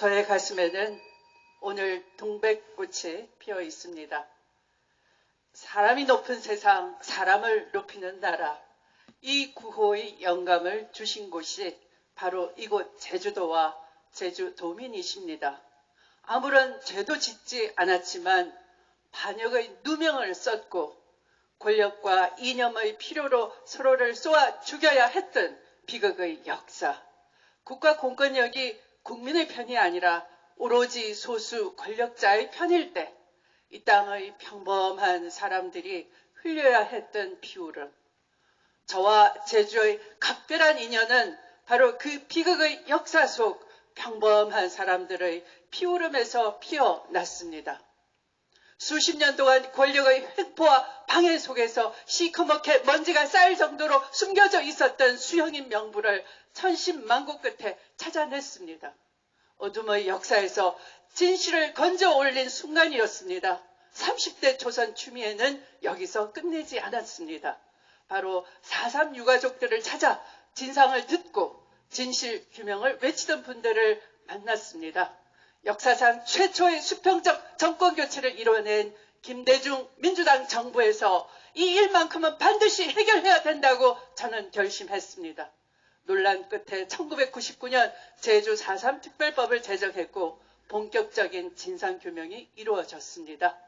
저의 가슴에는 오늘 동백꽃이 피어 있습니다. 사람이 높은 세상, 사람을 높이는 나라, 이 구호의 영감을 주신 곳이 바로 이곳 제주도와 제주도민이십니다. 아무런 죄도 짓지 않았지만 반역의 누명을 썼고 권력과 이념의 필요로 서로를 쏘아 죽여야 했던 비극의 역사, 국가 공권력이 국민의 편이 아니라 오로지 소수 권력자의 편일 때 이 땅의 평범한 사람들이 흘려야 했던 피울음, 저와 제주의 각별한 인연은 바로 그 비극의 역사 속 평범한 사람들의 피울음에서 피어났습니다. 수십 년 동안 권력의 횡포와 방해 속에서 시커멓게 먼지가 쌓일 정도로 숨겨져 있었던 수형인 명부를 천신만고 끝에 찾아냈습니다. 어둠의 역사에서 진실을 건져 올린 순간이었습니다. 30대 조선 추미애는 여기서 끝내지 않았습니다. 바로 4.3 유가족들을 찾아 진상을 듣고 진실 규명을 외치던 분들을 만났습니다. 역사상 최초의 수평적 정권교체를 이뤄낸 김대중 민주당 정부에서 이 일만큼은 반드시 해결해야 된다고 저는 결심했습니다. 논란 끝에 1999년 제주 4.3 특별법을 제정했고 본격적인 진상규명이 이루어졌습니다.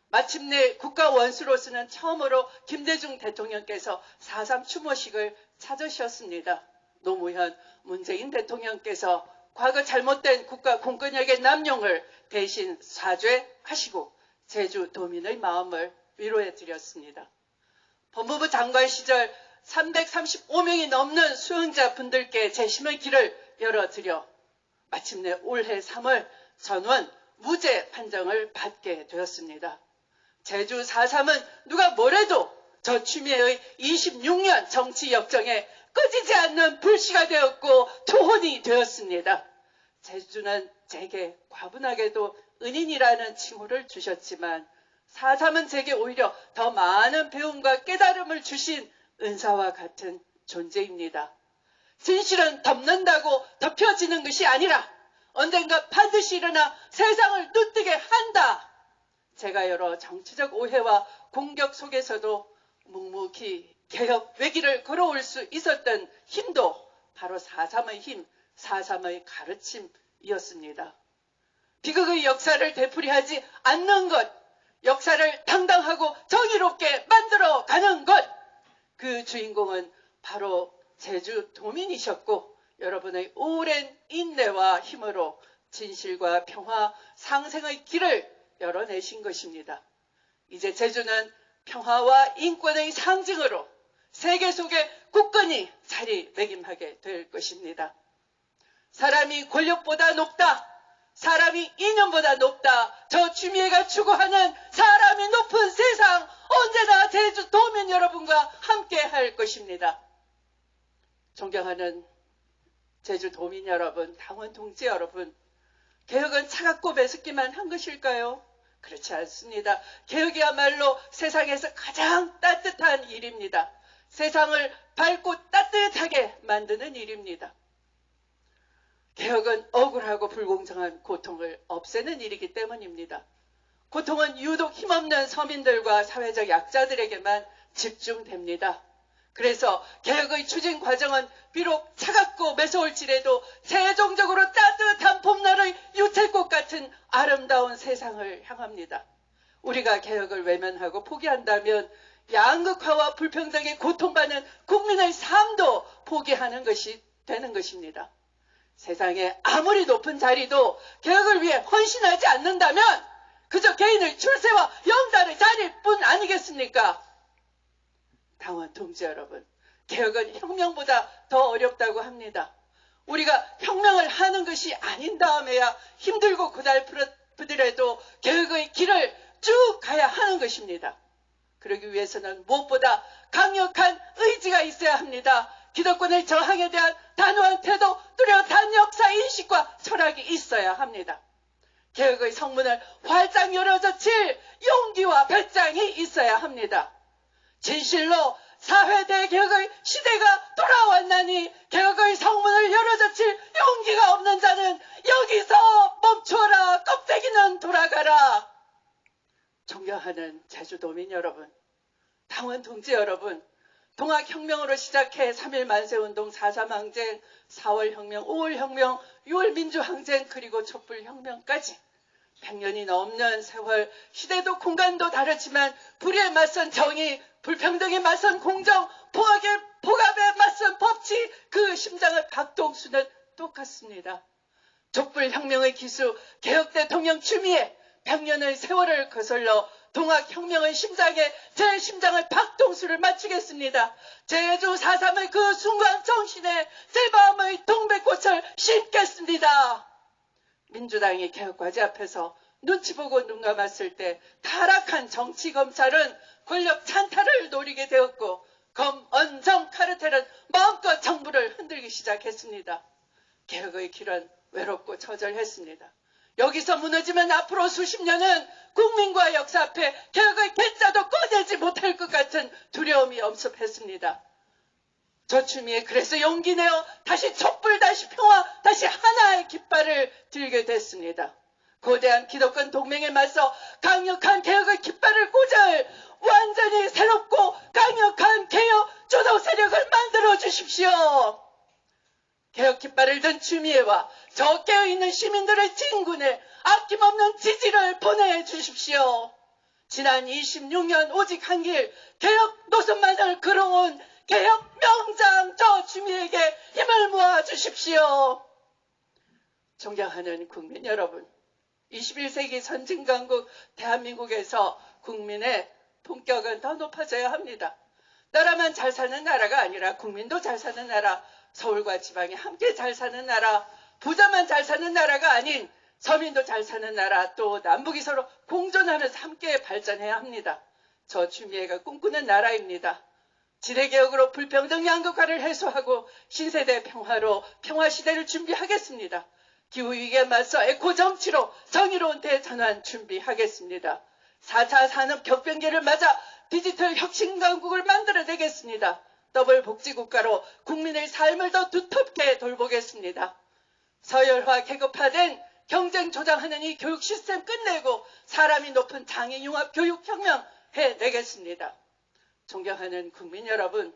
마침내 국가원수로서는 처음으로 김대중 대통령께서 4.3 추모식을 찾으셨습니다. 노무현, 문재인 대통령께서 과거 잘못된 국가 공권력의 남용을 대신 사죄하시고 제주도민의 마음을 위로해 드렸습니다. 법무부 장관 시절 335명이 넘는 수용자 분들께 재심의 길을 열어드려 마침내 올해 3월 전원 무죄 판정을 받게 되었습니다. 제주 4.3은 누가 뭐래도 저 추미애의 26년 정치 역정에 꺼지지 않는 불씨가 되었고 투혼이 되었습니다. 제주는 제게 과분하게도 은인이라는 칭호를 주셨지만 4.3은 제게 오히려 더 많은 배움과 깨달음을 주신 은사와 같은 존재입니다. 진실은 덮는다고 덮여지는 것이 아니라 언젠가 반드시 일어나 세상을 눈뜨게 한다. 제가 여러 정치적 오해와 공격 속에서도 묵묵히 개혁 외길을 걸어올 수 있었던 힘도 바로 4.3의 힘, 4.3의 가르침이었습니다. 비극의 역사를 되풀이하지 않는 것, 역사를 당당하고 정의롭게 만들어가는 것, 그 주인공은 바로 제주도민이셨고 여러분의 오랜 인내와 힘으로 진실과 평화, 상생의 길을 열어내신 것입니다. 이제 제주는 평화와 인권의 상징으로 세계 속에 굳건히 자리매김하게 될 것입니다. 사람이 권력보다 높다, 사람이 이념보다 높다, 저 추미애가 추구하는 사람이 높은 세상, 언제나 제주도민 여러분과 함께 할 것입니다. 존경하는 제주도민 여러분, 당원 동지 여러분, 개혁은 차갑고 매섭기만 한 것일까요? 그렇지 않습니다. 개혁이야말로 세상에서 가장 따뜻한 일입니다. 세상을 밝고 따뜻하게 만드는 일입니다. 개혁은 억울하고 불공정한 고통을 없애는 일이기 때문입니다. 고통은 유독 힘없는 서민들과 사회적 약자들에게만 집중됩니다. 그래서 개혁의 추진 과정은 비록 차갑고 매서울지라도 최종적으로 따뜻한 봄날의 유채꽃 같은 아름다운 세상을 향합니다. 우리가 개혁을 외면하고 포기한다면 양극화와 불평등에 고통받는 국민의 삶도 포기하는 것이 되는 것입니다. 세상에 아무리 높은 자리도 개혁을 위해 헌신하지 않는다면 그저 개인의 출세와 영달의 자리일 뿐 아니겠습니까? 당원 동지 여러분, 개혁은 혁명보다 더 어렵다고 합니다. 우리가 혁명을 하는 것이 아닌 다음에야 힘들고 고달프더라도 개혁의 길을 쭉 가야 하는 것입니다. 그러기 위해서는 무엇보다 강력한 의지가 있어야 합니다. 기득권의 저항에 대한 단호한 태도, 뚜렷한 역사 인식과 철학이 있어야 합니다. 개혁의 성문을 활짝 열어젖힐 용기와 배짱이 있어야 합니다. 진실로 사회 대개혁의 시대가 돌아왔나니 개혁의 성문을 열어젖힐 용기가 없는 자는 여기서 존경하는 제주도민 여러분, 당원 동지 여러분, 동학혁명으로 시작해 3.1 만세운동, 4.3 항쟁, 4월 혁명, 5월 혁명, 6월 민주항쟁, 그리고 촛불혁명까지 100년이 넘는 세월, 시대도 공간도 다르지만 불의에 맞선 정의, 불평등에 맞선 공정, 복압에 맞선 법치, 그 심장을 박동수는 똑같습니다. 촛불혁명의 기수, 개혁 대통령 추미애, 100년의 세월을 거슬러 동학혁명의 심장에 제 심장을 박동수를 맞추겠습니다. 제주 4.3의 그 순간 정신에 제 마음의 동백꽃을 심겠습니다. 민주당이 개혁과제 앞에서 눈치 보고 눈 감았을 때 타락한 정치검찰은 권력 찬탈을 노리게 되었고 검언정 카르텔은 마음껏 정부를 흔들기 시작했습니다. 개혁의 길은 외롭고 처절했습니다. 여기서 무너지면 앞으로 수십 년은 국민과 역사 앞에 개혁의 괴짜도 꺼내지 못할 것 같은 두려움이 엄습했습니다. 저추미애 그래서 용기 내어 다시 촛불, 다시 평화, 다시 하나의 깃발을 들게 됐습니다. 거대한 기득권 동맹에 맞서 강력한 개혁의 깃발을 꽂을 완전히 새롭고 강력한 개혁 주도 세력을 만들어 주십시오. 개혁 깃발을 든 추미애와 저 깨어있는 시민들의 진군에 아낌없는 지지를 보내주십시오. 지난 26년 오직 한 길 개혁 노선만을 걸어온 개혁 명장 저 추미애에게 힘을 모아주십시오. 존경하는 국민 여러분, 21세기 선진강국 대한민국에서 국민의 품격은 더 높아져야 합니다. 나라만 잘 사는 나라가 아니라 국민도 잘 사는 나라, 서울과 지방이 함께 잘 사는 나라, 부자만 잘 사는 나라가 아닌 서민도 잘 사는 나라, 또 남북이 서로 공존하면서 함께 발전해야 합니다. 저 추미애가 꿈꾸는 나라입니다. 지대개혁으로 불평등 양극화를 해소하고 신세대 평화로 평화시대를 준비하겠습니다. 기후위기에 맞서 에코정치로 정의로운 대전환 준비하겠습니다. 4차 산업 격변기를 맞아 디지털 혁신강국을 만들어내겠습니다. 더블 복지국가로 국민의 삶을 더 두텁게 돌보겠습니다. 서열화 계급화된 경쟁 조장하는 이 교육 시스템 끝내고 사람이 높은 장애 융합 교육혁명 해내겠습니다. 존경하는 국민 여러분,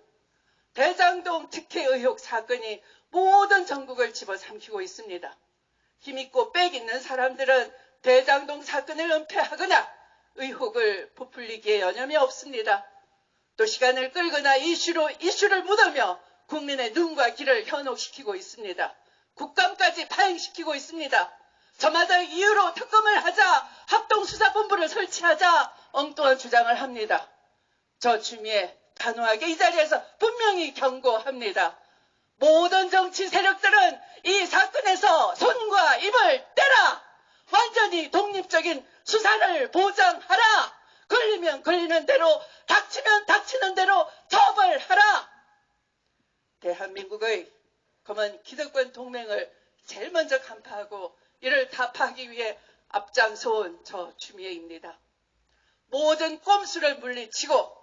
대장동 특혜 의혹 사건이 모든 전국을 집어삼키고 있습니다. 힘있고 빽 있는 사람들은 대장동 사건을 은폐하거나 의혹을 부풀리기에 여념이 없습니다. 또 시간을 끌거나 이슈를 묻으며 국민의 눈과 귀를 현혹시키고 있습니다. 국감까지 파행시키고 있습니다. 저마다 이유로 특검을 하자, 합동수사본부를 설치하자 엉뚱한 주장을 합니다. 저 추미애 단호하게 이 자리에서 분명히 경고합니다. 모든 정치 세력들은 이 사건에서 손과 입을 떼라! 완전히 독립적인 수사를 보장하라! 걸리면 걸리는 대로, 닥치면 닥치는 대로 처벌하라! 대한민국의 검은 기득권 동맹을 제일 먼저 간파하고 이를 타파하기 위해 앞장서온 저 추미애입니다. 모든 꼼수를 물리치고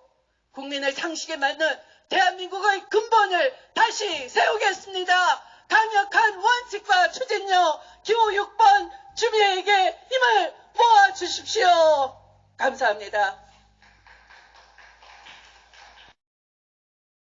국민의 상식에 맞는 대한민국의 근본을 다시 세우겠습니다. 강력한 원칙과 추진력 기호 6번 추미애에게 힘을 모아주십시오. 감사합니다.